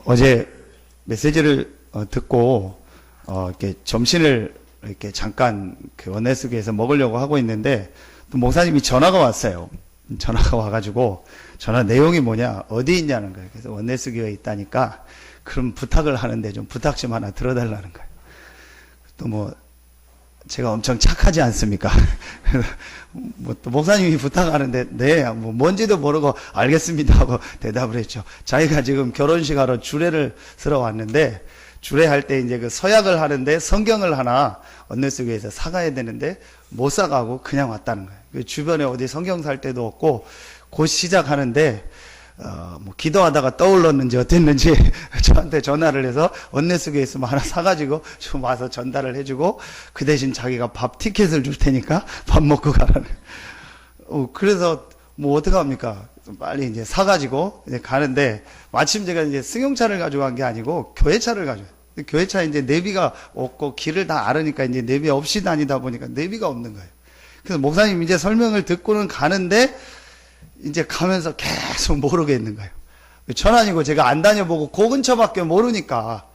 어제 메시지를 듣고 이렇게 점심을 이렇게 잠깐 그 원내스교에서 먹으려고 하고 있는데 또 목사님이 전화가 왔어요. 전화가 와가지고 전화 내용이 뭐냐, 어디 있냐는 거예요. 그래서 원내스교에 있다니까 그럼 부탁을 하는데 좀 부탁 좀 하나 들어달라는 거예요. 또 뭐 제가 엄청 착하지 않습니까? 뭐 또 목사님이 부탁하는데 네, 뭐 뭔지도 모르고 알겠습니다 하고 대답을 했죠. 자기가 지금 결혼식 하러 주례를 쓰러 왔는데 주례할 때 이제 그 서약을 하는데 성경을 하나 원내스교에서 사가야 되는데 못 사가고 그냥 왔다는 거예요. 그 주변에 어디 성경 살 데도 없고 곧 시작하는데 뭐 기도하다가 떠올랐는지 어땠는지 저한테 전화를 해서 원내스교에 있으면 하나 사가지고 좀 와서 전달을 해주고 그 대신 자기가 밥 티켓을 줄 테니까 밥 먹고 가라는. 그래서 뭐 어떡합니까? 빨리 이제 사가지고 이제 가는데 마침 제가 이제 승용차를 가져간 게 아니고 교회차를 가져요. 교회차 이제 내비가 없고 길을 다 알으니까 이제 내비 없이 다니다 보니까 내비가 없는 거예요. 그래서 목사님 이제 설명을 듣고는 가는데 이제 가면서 계속 모르겠는 거예요. 전 아니고 제가 안 다녀보고 그 근처밖에 모르니까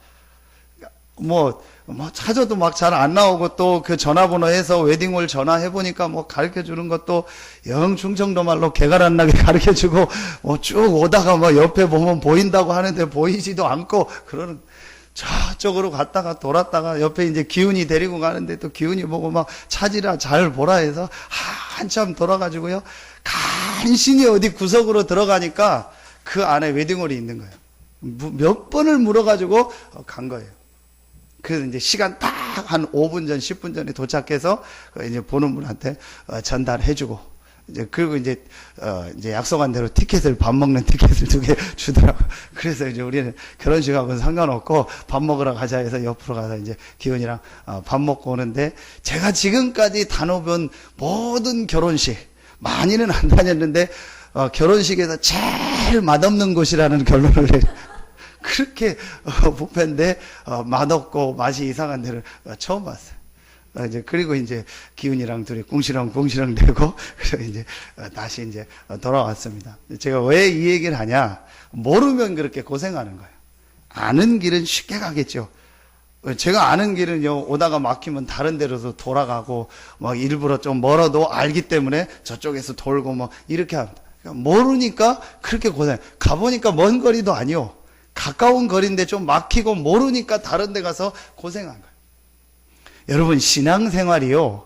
뭐 찾아도 막 잘 안 나오고 또 그 전화번호에서 웨딩홀 전화해보니까 뭐 가르쳐 주는 것도 영 충청도 말로 개갈 안 나게 가르쳐 주고 뭐 쭉 오다가 뭐 옆에 보면 보인다고 하는데 보이지도 않고 그러는. 저쪽으로 갔다가 돌았다가 옆에 이제 기훈이 데리고 가는데 또 기훈이 보고 막 찾으라 잘 보라 해서 한참 돌아가지고요. 간신히 어디 구석으로 들어가니까 그 안에 웨딩홀이 있는 거예요. 몇 번을 물어가지고 간 거예요. 그래서 이제 시간 딱 한 5분 전, 10분 전에 도착해서 이제 보는 분한테 전달해주고 이제 그리고 이제 약속한 대로 티켓을 밥 먹는 티켓을 2개 주더라고요. 그래서 이제 우리는 결혼식하고는 상관없고 밥 먹으러 가자 해서 옆으로 가서 이제 기훈이랑 밥 먹고 오는데 제가 지금까지 다녀본 모든 결혼식 많이는 안 다녔는데 결혼식에서 제일 맛없는 곳이라는 결론을 내려. 그렇게 뷔페인데 맛없고 맛이 이상한 데를 처음 봤어요. 이제 그리고 이제 기훈이랑 둘이 궁시렁궁시렁 대고 그래서 이제 다시 이제 돌아왔습니다. 제가 왜 이 얘기를 하냐? 모르면 그렇게 고생하는 거예요. 아는 길은 쉽게 가겠죠. 제가 아는 길은요, 오다가 막히면 다른 데로서 돌아가고 막 일부러 좀 멀어도 알기 때문에 저쪽에서 돌고 뭐 이렇게 합니다. 그러니까 모르니까 그렇게 고생. 가보니까 먼 거리도 아니요, 가까운 거리인데 좀 막히고 모르니까 다른 데 가서 고생한 거예요. 여러분, 신앙생활이요,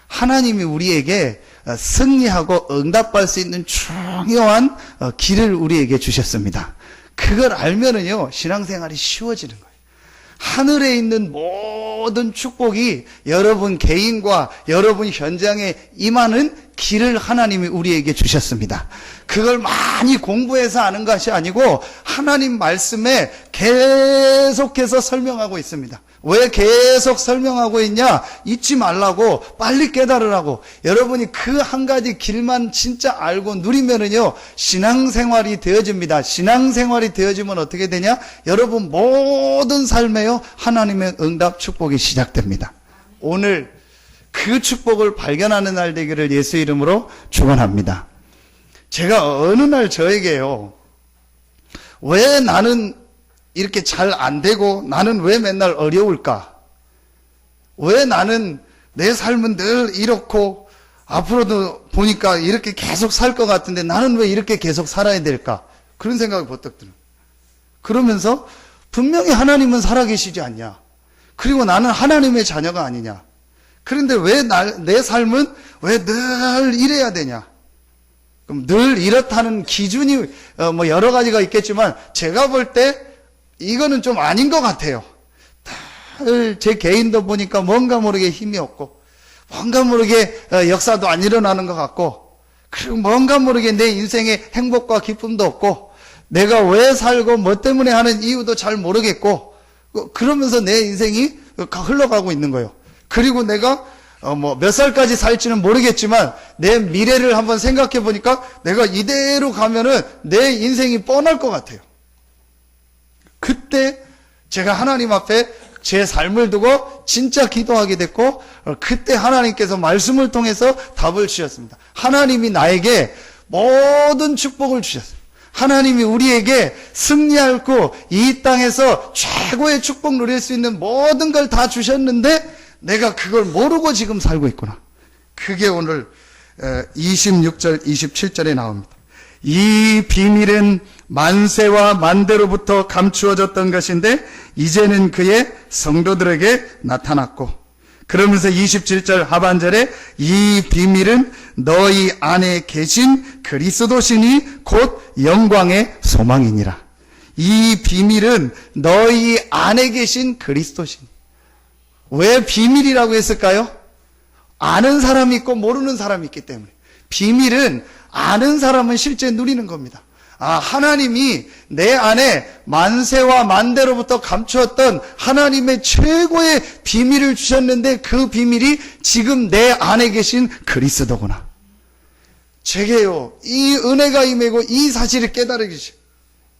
하나님이 우리에게 승리하고 응답할 수 있는 중요한 길을 우리에게 주셨습니다. 그걸 알면은요, 신앙생활이 쉬워지는 거예요. 하늘에 있는 모든 축복이 여러분 개인과 여러분 현장에 임하는 길을 하나님이 우리에게 주셨습니다. 그걸 많이 공부해서 아는 것이 아니고 하나님 말씀에 계속해서 설명하고 있습니다. 왜 계속 설명하고 있냐? 잊지 말라고, 빨리 깨달으라고. 여러분이 그 한 가지 길만 진짜 알고 누리면은요, 신앙생활이 되어집니다. 신앙생활이 되어지면 어떻게 되냐? 여러분 모든 삶에요, 하나님의 응답 축복이 시작됩니다. 오늘 그 축복을 발견하는 날 되기를 예수 이름으로 축원합니다. 제가 어느 날 저에게요, 왜 나는 이렇게 잘 안 되고 나는 왜 맨날 어려울까? 왜 나는 내 삶은 늘 이렇고 앞으로도 보니까 이렇게 계속 살 것 같은데 나는 왜 이렇게 계속 살아야 될까? 그런 생각이 번뜩 들어요. 그러면서 분명히 하나님은 살아계시지 않냐? 그리고 나는 하나님의 자녀가 아니냐? 그런데 왜 내 삶은 왜 늘 이래야 되냐? 그럼 늘 이렇다는 기준이 뭐 여러 가지가 있겠지만 제가 볼 때 이거는 좀 아닌 것 같아요. 제 개인도 보니까 뭔가 모르게 힘이 없고 뭔가 모르게 역사도 안 일어나는 것 같고 그리고 뭔가 모르게 내 인생에 행복과 기쁨도 없고 내가 왜 살고 뭐 때문에 하는 이유도 잘 모르겠고 그러면서 내 인생이 흘러가고 있는 거예요. 그리고 내가 뭐 몇 살까지 살지는 모르겠지만 내 미래를 한번 생각해 보니까 내가 이대로 가면은 내 인생이 뻔할 것 같아요. 그때 제가 하나님 앞에 제 삶을 두고 진짜 기도하게 됐고 그때 하나님께서 말씀을 통해서 답을 주셨습니다. 하나님이 나에게 모든 축복을 주셨어요. 하나님이 우리에게 승리하고 이 땅에서 최고의 축복 누릴 수 있는 모든 걸 다 주셨는데 내가 그걸 모르고 지금 살고 있구나. 그게 오늘 26절, 27절에 나옵니다. 이 비밀은 만세와 만대로부터 감추어졌던 것인데 이제는 그의 성도들에게 나타났고, 그러면서 27절 하반절에 이 비밀은 너희 안에 계신 그리스도시니 곧 영광의 소망이니라. 이 비밀은 너희 안에 계신 그리스도시니. 왜 비밀이라고 했을까요? 아는 사람이 있고 모르는 사람이 있기 때문에. 비밀은 아는 사람은 실제 누리는 겁니다. 하나님이 내 안에 만세와 만대로부터 감추었던 하나님의 최고의 비밀을 주셨는데 그 비밀이 지금 내 안에 계신 그리스도구나. 제게요, 이 은혜가 임하고 이 사실을 깨달으기 시작.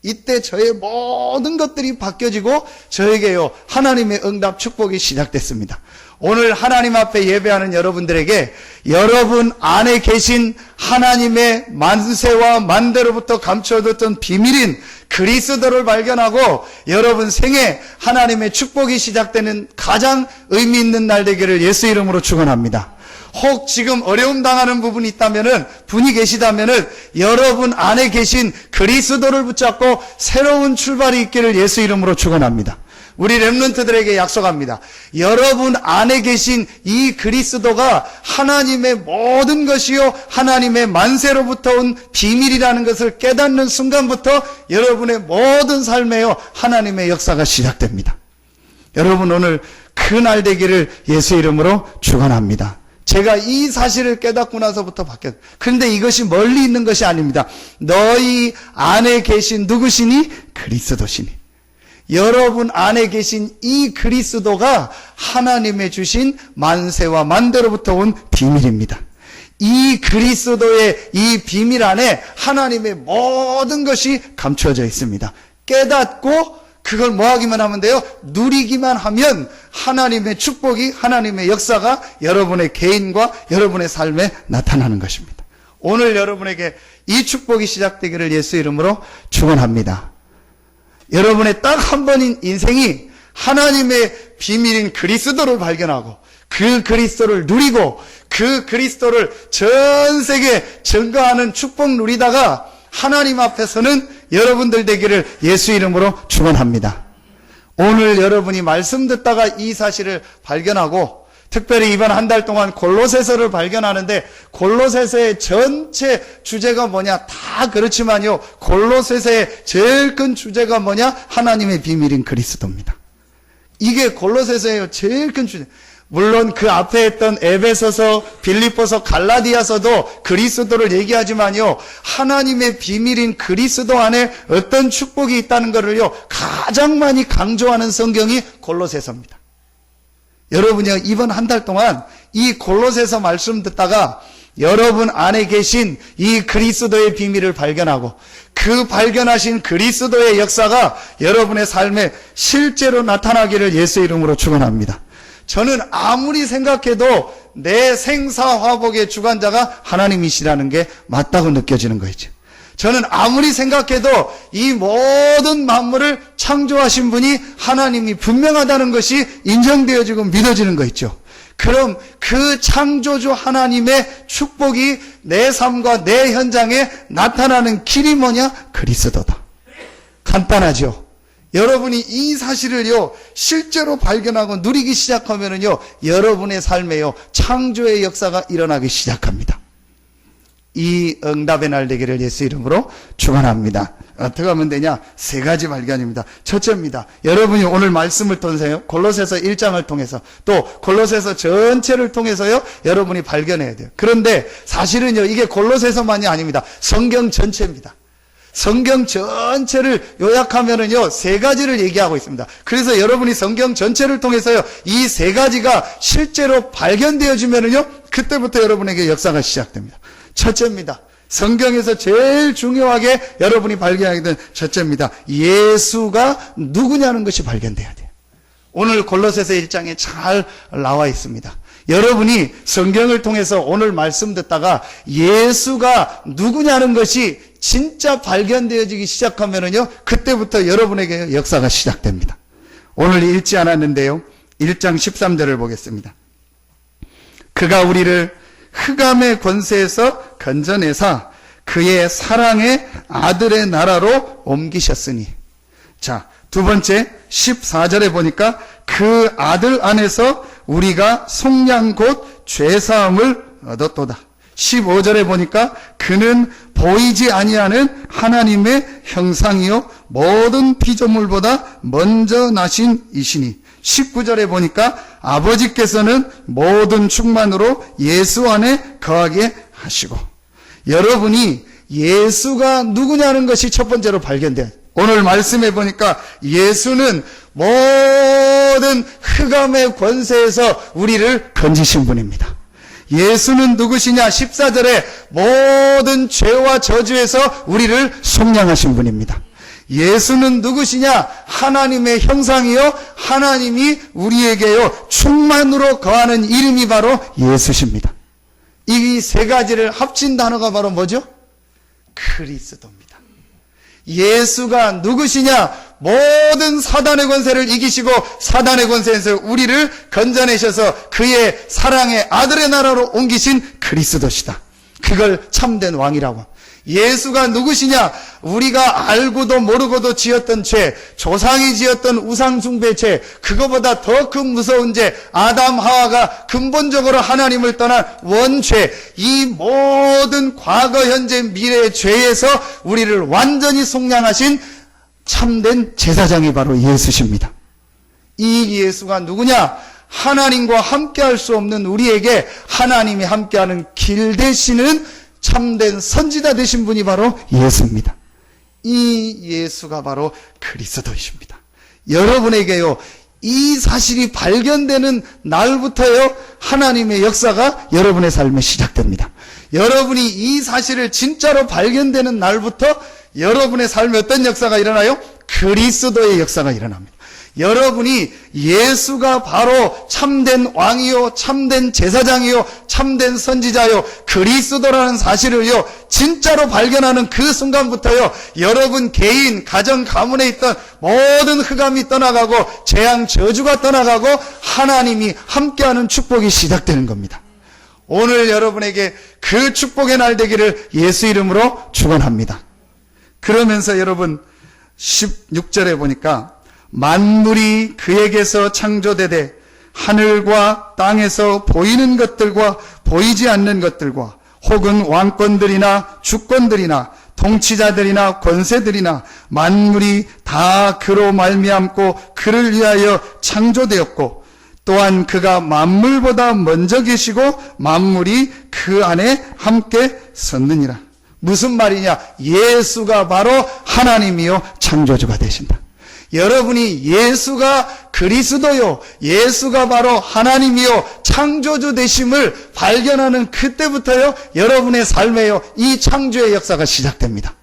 이때 저의 모든 것들이 바뀌어지고 저에게요, 하나님의 응답 축복이 시작됐습니다. 오늘 하나님 앞에 예배하는 여러분들에게 여러분 안에 계신 하나님의 만세와 만대로부터 감춰뒀던 비밀인 그리스도를 발견하고 여러분 생에 하나님의 축복이 시작되는 가장 의미 있는 날 되기를 예수 이름으로 축원합니다. 혹 지금 어려움 당하는 부분이 있다면은, 분이 계시다면은 여러분 안에 계신 그리스도를 붙잡고 새로운 출발이 있기를 예수 이름으로 축원합니다. 우리 렘넌트들에게 약속합니다. 여러분 안에 계신 이 그리스도가 하나님의 모든 것이요 하나님의 만세로부터 온 비밀이라는 것을 깨닫는 순간부터 여러분의 모든 삶에요 하나님의 역사가 시작됩니다. 여러분 오늘 그 날 되기를 예수 이름으로 축원합니다. 제가 이 사실을 깨닫고 나서부터 바뀌었어요. 그런데 이것이 멀리 있는 것이 아닙니다. 너희 안에 계신 누구시니? 그리스도시니. 여러분 안에 계신 이 그리스도가 하나님의 주신 만세와 만대로부터 온 비밀입니다. 이 그리스도의 이 비밀 안에 하나님의 모든 것이 감춰져 있습니다. 깨닫고 그걸 뭐 하기만 하면 돼요? 누리기만 하면 하나님의 축복이, 하나님의 역사가 여러분의 개인과 여러분의 삶에 나타나는 것입니다. 오늘 여러분에게 이 축복이 시작되기를 예수 이름으로 축원합니다. 여러분의 딱 한 번인 인생이 하나님의 비밀인 그리스도를 발견하고 그 그리스도를 누리고 그 그리스도를 전 세계에 증거하는 축복 누리다가 하나님 앞에서는 여러분들 되기를 예수 이름으로 축원합니다. 오늘 여러분이 말씀 듣다가 이 사실을 발견하고 특별히 이번 한 달 동안 골로새서를 발견하는데 골로새서의 전체 주제가 뭐냐? 다 그렇지만요. 골로새서의 제일 큰 주제가 뭐냐? 하나님의 비밀인 그리스도입니다. 이게 골로새서의 제일 큰 주제. 물론 그 앞에 했던 에베소서, 빌립보서, 갈라디아서도 그리스도를 얘기하지만요. 하나님의 비밀인 그리스도 안에 어떤 축복이 있다는 것을요. 가장 많이 강조하는 성경이 골로새서입니다. 여러분이요, 이번 한 달 동안 이 골로새서 말씀 듣다가 여러분 안에 계신 이 그리스도의 비밀을 발견하고 그 발견하신 그리스도의 역사가 여러분의 삶에 실제로 나타나기를 예수 이름으로 축원합니다. 저는 아무리 생각해도 내 생사화복의 주관자가 하나님이시라는 게 맞다고 느껴지는 거죠. 저는 아무리 생각해도 이 모든 만물을 창조하신 분이 하나님이 분명하다는 것이 인정되어지고 믿어지는 거 있죠. 그럼 그 창조주 하나님의 축복이 내 삶과 내 현장에 나타나는 길이 뭐냐? 그리스도다. 간단하죠. 여러분이 이 사실을요 실제로 발견하고 누리기 시작하면은요 여러분의 삶에요 창조의 역사가 일어나기 시작합니다. 이 응답의 날 되기를 예수 이름으로 축원합니다. 어떻게 하면 되냐? 세 가지 발견입니다. 첫째입니다. 여러분이 오늘 말씀을 통해서요, 골로새서 1장을 통해서 또 골로새서 전체를 통해서요, 여러분이 발견해야 돼요. 그런데 사실은요, 이게 골로새서만이 아닙니다. 성경 전체입니다. 성경 전체를 요약하면은요, 세 가지를 얘기하고 있습니다. 그래서 여러분이 성경 전체를 통해서요, 이 세 가지가 실제로 발견되어지면은요, 그때부터 여러분에게 역사가 시작됩니다. 첫째입니다. 성경에서 제일 중요하게 여러분이 발견하게 된 첫째입니다. 예수가 누구냐는 것이 발견돼야 돼요. 오늘 골로새서 1장에 잘 나와 있습니다. 여러분이 성경을 통해서 오늘 말씀 듣다가 예수가 누구냐는 것이 진짜 발견되어지기 시작하면은요, 그때부터 여러분에게 역사가 시작됩니다. 오늘 읽지 않았는데요, 1장 13절을 보겠습니다. 그가 우리를 흑암의 권세에서 건져내사 그의 사랑의 아들의 나라로 옮기셨으니. 자, 두 번째 14절에 보니까 그 아들 안에서 우리가 속량 곧 죄사함을 얻었도다. 15절에 보니까 그는 보이지 아니하는 하나님의 형상이요 모든 피조물보다 먼저 나신 이시니. 19절에 보니까 아버지께서는 모든 충만으로 예수 안에 거하게 하시고. 여러분이 예수가 누구냐는 것이 첫 번째로 발견돼요. 오늘 말씀해 보니까 예수는 모든 흑암의 권세에서 우리를 건지신 분입니다. 예수는 누구시냐? 14절에 모든 죄와 저주에서 우리를 속량하신 분입니다. 예수는 누구시냐? 하나님의 형상이요 하나님이 우리에게요 충만으로 거하는 이름이 바로 예수십니다. 이 세 가지를 합친 단어가 바로 뭐죠? 그리스도입니다. 예수가 누구시냐? 모든 사단의 권세를 이기시고 사단의 권세에서 우리를 건져내셔서 그의 사랑의 아들의 나라로 옮기신 그리스도시다. 그걸 참된 왕이라고. 예수가 누구시냐? 우리가 알고도 모르고도 지었던 죄, 조상이 지었던 우상숭배 죄, 그거보다 더 큰 무서운 죄, 아담 하와가 근본적으로 하나님을 떠난 원죄, 이 모든 과거 현재 미래의 죄에서 우리를 완전히 속량하신 참된 제사장이 바로 예수십니다. 이 예수가 누구냐? 하나님과 함께할 수 없는 우리에게 하나님이 함께하는 길 되시는 참된 선지자 되신 분이 바로 예수입니다. 이 예수가 바로 그리스도이십니다. 여러분에게요, 이 사실이 발견되는 날부터요, 하나님의 역사가 여러분의 삶에 시작됩니다. 여러분이 이 사실을 진짜로 발견되는 날부터 여러분의 삶에 어떤 역사가 일어나요? 그리스도의 역사가 일어납니다. 여러분이 예수가 바로 참된 왕이요, 참된 제사장이요, 참된 선지자요, 그리스도라는 사실을요, 진짜로 발견하는 그 순간부터요, 여러분 개인, 가정, 가문에 있던 모든 흑암이 떠나가고, 재앙, 저주가 떠나가고, 하나님이 함께하는 축복이 시작되는 겁니다. 오늘 여러분에게 그 축복의 날 되기를 예수 이름으로 축원합니다. 그러면서 여러분 16절에 보니까 만물이 그에게서 창조되되 하늘과 땅에서 보이는 것들과 보이지 않는 것들과 혹은 왕권들이나 주권들이나 통치자들이나 권세들이나 만물이 다 그로 말미암고 그를 위하여 창조되었고 또한 그가 만물보다 먼저 계시고 만물이 그 안에 함께 섰느니라. 무슨 말이냐? 예수가 바로 하나님이요 창조주가 되신다. 여러분이 예수가 그리스도요, 예수가 바로 하나님이요 창조주 되심을 발견하는 그때부터요, 여러분의 삶에요 이 창조의 역사가 시작됩니다.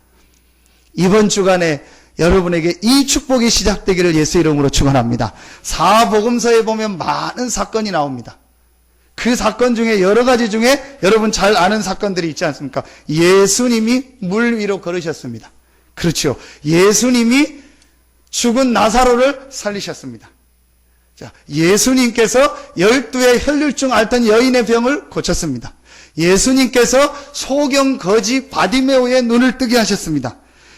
이번 주간에 여러분에게 이 축복이 시작되기를 예수 이름으로 축원합니다. 사복음서에 보면 많은 사건이 나옵니다. 그 사건 중에 여러 가지 중에 여러분 잘 아는 사건들이 있지 않습니까? 예수님이 물 위로 걸으셨습니다. 그렇죠. 예수님이 죽은 나사로를 살리셨습니다. 자, 예수님께서 12의 혈류증 앓던 여인의 병을 고쳤습니다. 예수님께서 소경 거지 바디메오의 눈을 뜨게 하셨습니다.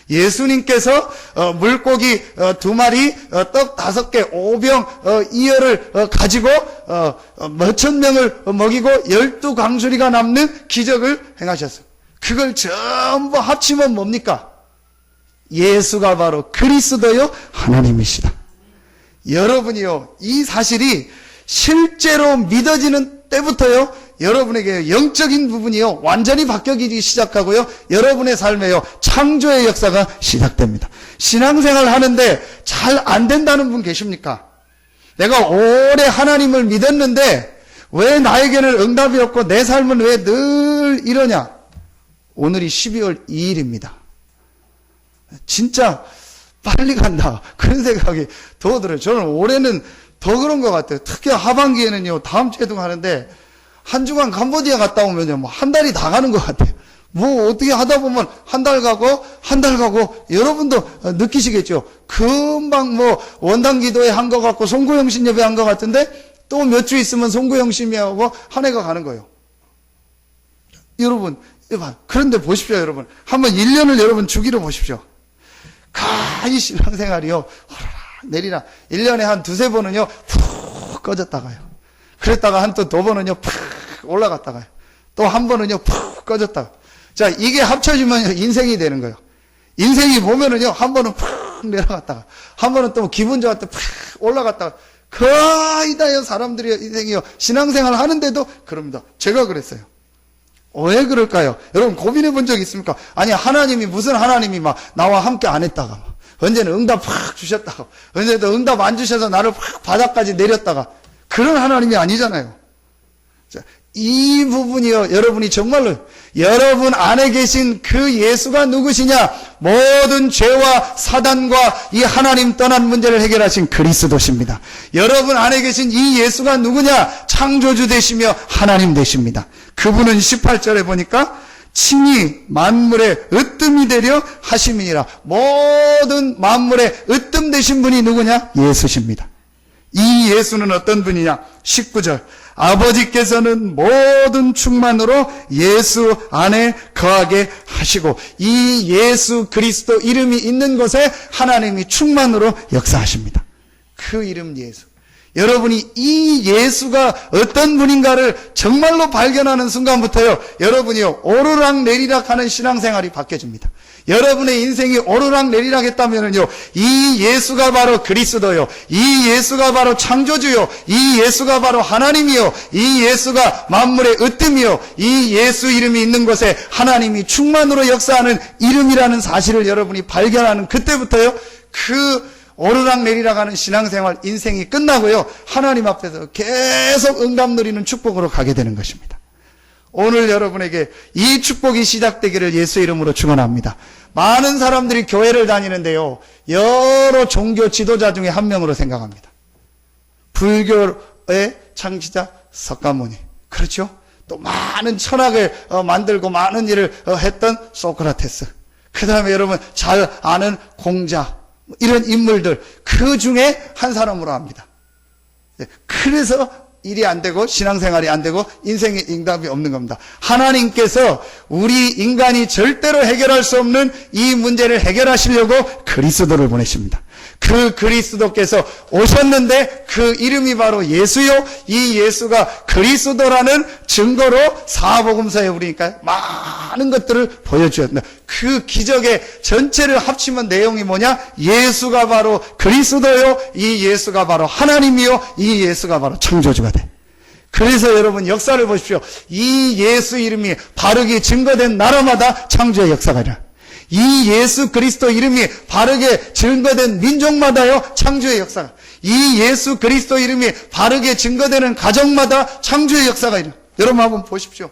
예수님께서 물고기 2마리, 떡 5개, 5병 이어를 가지고 몇천 명을 먹이고 12광수리가 남는 기적을 행하셨어요. 그걸 전부 합치면 뭡니까? 예수가 바로 그리스도요 하나님이시다. 여러분이요, 이 사실이 실제로 믿어지는 때부터요, 여러분에게 영적인 부분이요 완전히 바뀌기 시작하고요, 여러분의 삶에요 창조의 역사가 시작됩니다. 신앙생활 하는데 잘 안 된다는 분 계십니까? 내가 오래 하나님을 믿었는데 왜 나에게는 응답이 없고 내 삶은 왜 늘 이러냐? 오늘이 12월 2일입니다. 진짜 빨리 간다, 그런 생각이 더 들어요. 저는 올해는 더 그런 것 같아요. 특히 하반기에는요, 다음 주에도 가는데 한 주간 캄보디아 갔다 오면요, 뭐 한 달이 다 가는 것 같아요. 뭐 어떻게 하다 보면 한 달 가고 여러분도 느끼시겠죠. 금방 뭐 원당 기도회 한 것 같고 송구영신 예배 한 것 같은데 또 몇 주 있으면 송구영신하고 한 해가 가는 거예요. 여러분, 그런데 보십시오, 여러분. 한번 1년을 여러분 주기로 보십시오. 이 신앙생활이요, 내리라. 1년에 한 두세 번은요, 푹 꺼졌다가요. 그랬다가 한 또 두 번은요, 푹 올라갔다가요. 또 한 번은요, 푹 꺼졌다가. 자, 이게 합쳐지면 인생이 되는 거예요. 인생이 보면은요, 한 번은 푹 내려갔다가, 한 번은 또 기분 좋을 때 푹 올라갔다가, 거의 다요, 사람들이 인생이요, 신앙생활 하는데도 그럽니다. 제가 그랬어요. 왜 그럴까요? 여러분 고민해 본 적 있습니까? 아니, 하나님이 무슨 하나님이 막 나와 함께 안 했다가, 언제는 응답 팍 주셨다가, 언제는 응답 안 주셔서 나를 팍 바닥까지 내렸다가, 그런 하나님이 아니잖아요. 자, 이 부분이요, 여러분이 정말로 여러분 안에 계신 그 예수가 누구시냐? 모든 죄와 사단과 이 하나님 떠난 문제를 해결하신 그리스도십니다. 여러분 안에 계신 이 예수가 누구냐? 창조주 되시며 하나님 되십니다. 그분은 18절에 보니까 친히 만물의 으뜸이 되려 하심이니라. 모든 만물의 으뜸 되신 분이 누구냐? 예수십니다. 이 예수는 어떤 분이냐? 19절. 아버지께서는 모든 충만으로 예수 안에 거하게 하시고, 이 예수 그리스도 이름이 있는 곳에 하나님이 충만으로 역사하십니다. 그 이름 예수. 여러분이 이 예수가 어떤 분인가를 정말로 발견하는 순간부터요, 여러분이요, 오르락 내리락 하는 신앙생활이 바뀌어집니다. 여러분의 인생이 오르락 내리락 했다면요, 이 예수가 바로 그리스도요, 이 예수가 바로 창조주요, 이 예수가 바로 하나님이요, 이 예수가 만물의 으뜸이요, 이 예수 이름이 있는 곳에 하나님이 충만으로 역사하는 이름이라는 사실을 여러분이 발견하는 그때부터요, 그 오르락 내리락 하는 신앙생활 인생이 끝나고요, 하나님 앞에서 계속 응답 누리는 축복으로 가게 되는 것입니다. 오늘 여러분에게 이 축복이 시작되기를 예수 이름으로 축원합니다. 많은 사람들이 교회를 다니는데요, 여러 종교 지도자 중에 한 명으로 생각합니다. 불교의 창시자 석가모니, 그렇죠? 또 많은 철학을 만들고 많은 일을 했던 소크라테스, 그 다음에 여러분 잘 아는 공자, 이런 인물들, 그 중에 한 사람으로 합니다. 그래서 일이 안 되고 신앙생활이 안 되고 인생에 응답이 없는 겁니다. 하나님께서 우리 인간이 절대로 해결할 수 없는 이 문제를 해결하시려고 그리스도를 보내십니다. 그 그리스도께서 오셨는데 그 이름이 바로 예수요, 이 예수가 그리스도라는 증거로 사복음서에 우리니까 많은 것들을 보여주었다. 그 기적의 전체를 합치면 내용이 뭐냐? 예수가 바로 그리스도요, 이 예수가 바로 하나님이요, 이 예수가 바로 창조주가 돼. 그래서 여러분 역사를 보십시오. 이 예수 이름이 바르게 증거된 나라마다 창조의 역사가 일어나. 이 예수 그리스도 이름이 바르게 증거된 민족마다요, 창조의 역사가. 이 예수 그리스도 이름이 바르게 증거되는 가정마다 창조의 역사가 일어나. 여러분 한번 보십시오.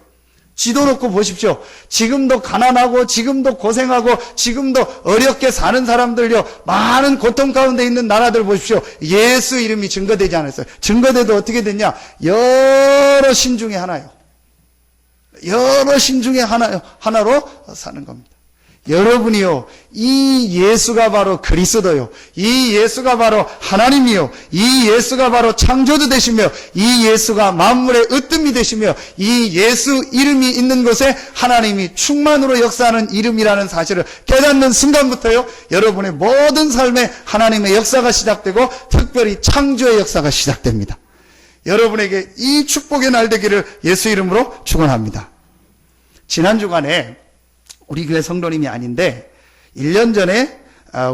지도 놓고 보십시오. 지금도 가난하고 지금도 고생하고 지금도 어렵게 사는 사람들요, 많은 고통 가운데 있는 나라들 보십시오. 예수 이름이 증거되지 않았어요. 증거돼도 어떻게 됐냐? 여러 신 중에 하나요. 여러 신 중에 하나로 사는 겁니다. 여러분이요, 이 예수가 바로 그리스도요, 이 예수가 바로 하나님이요, 이 예수가 바로 창조주 되시며, 이 예수가 만물의 으뜸이 되시며, 이 예수 이름이 있는 곳에 하나님이 충만으로 역사하는 이름이라는 사실을 깨닫는 순간부터요, 여러분의 모든 삶에 하나님의 역사가 시작되고 특별히 창조의 역사가 시작됩니다. 여러분에게 이 축복의 날 되기를 예수 이름으로 축원합니다. 지난 주간에 우리 교회 성도님이 아닌데 1년 전에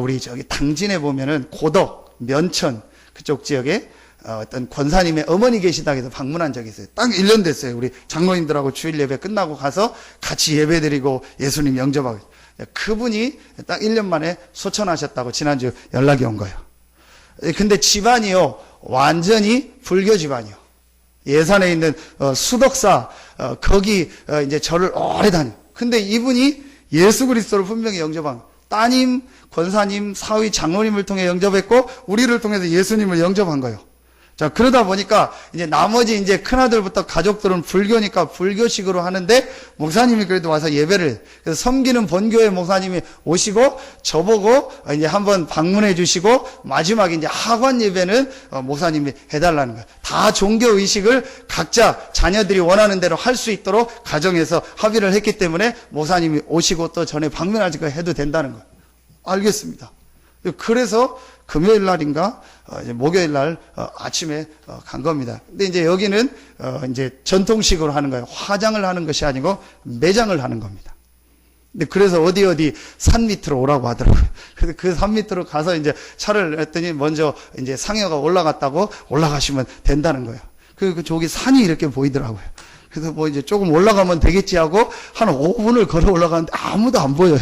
우리 저기 당진에 보면은 고덕, 면천 그쪽 지역에 어떤 권사님의 어머니 계시다고 해서 방문한 적이 있어요. 딱 1년 됐어요. 우리 장로님들하고 주일 예배 끝나고 가서 같이 예배드리고 예수님 영접하고. 그분이 딱 1년 만에 소천하셨다고 지난주 연락이 온 거예요. 근데 집안이요, 완전히 불교 집안이요. 예산에 있는 수덕사 거기 이제 절을 오래 다녀. 근데 이분이 예수 그리스도를 분명히 영접한, 따님, 권사님, 사위, 장로님을 통해 영접했고 우리를 통해서 예수님을 영접한 거예요. 자, 그러다 보니까 이제 나머지 이제 큰아들부터 가족들은 불교니까 불교식으로 하는데 목사님이 그래도 와서 예배를, 그래서 섬기는 본교회 목사님이 오시고 저보고 이제 한번 방문해 주시고 마지막에 이제 하관 예배는 목사님이 해달라는 거예요. 다 종교 의식을 각자 자녀들이 원하는 대로 할 수 있도록 가정에서 합의를 했기 때문에 목사님이 오시고 또 전에 방문하시고 해도 된다는 거예요. 알겠습니다. 그래서 금요일 날인가 이제 목요일 날 아침에 간 겁니다. 근데 이제 여기는 이제 전통식으로 하는 거예요. 화장을 하는 것이 아니고 매장을 하는 겁니다. 근데 그래서 어디 산 밑으로 오라고 하더라고요. 그래서 그 산 밑으로 가서 이제 차를 했더니 먼저 이제 상여가 올라갔다고 올라가시면 된다는 거예요. 그 저기 산이 이렇게 보이더라고요. 그래서 뭐 이제 조금 올라가면 되겠지 하고 한 5분을 걸어 올라가는데 아무도 안 보여요.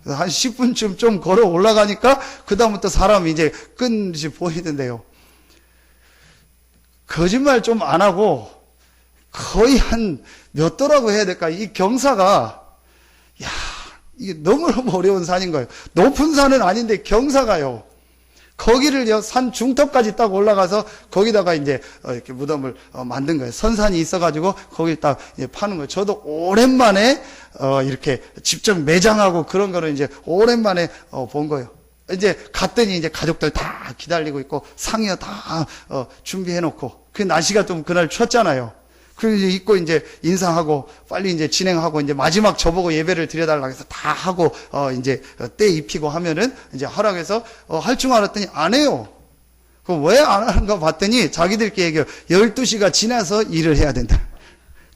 한 10분쯤 좀 걸어 올라가니까 그다음부터 사람이 이제 끝이 보이던데요. 거짓말 좀 안 하고 거의 한 몇 도라고 해야 될까? 이 경사가 이게 너무너무 어려운 산인 거예요. 높은 산은 아닌데 경사가요. 거기를 산 중턱까지 딱 올라가서 거기다가 이제 이렇게 무덤을 만든 거예요. 선산이 있어가지고 거기 딱 파는 거예요. 저도 오랜만에 이렇게 직접 매장하고 그런 거를 이제 오랜만에 본 거예요. 이제 갔더니 이제 가족들 다 기다리고 있고 상여 다 준비해 놓고 그 날씨가 좀 그날 춥잖아요. 그래서 이제 입고 이제 인사하고 빨리 이제 진행하고 이제 마지막 저보고 예배를 드려달라고 해서 다 하고 이제 때 입히고 하면은 이제 하라고 할 줄 알았더니 안 해요. 그 왜 안 하는가 봤더니 자기들끼리 얘기해요. 12시가 지나서 일을 해야 된다.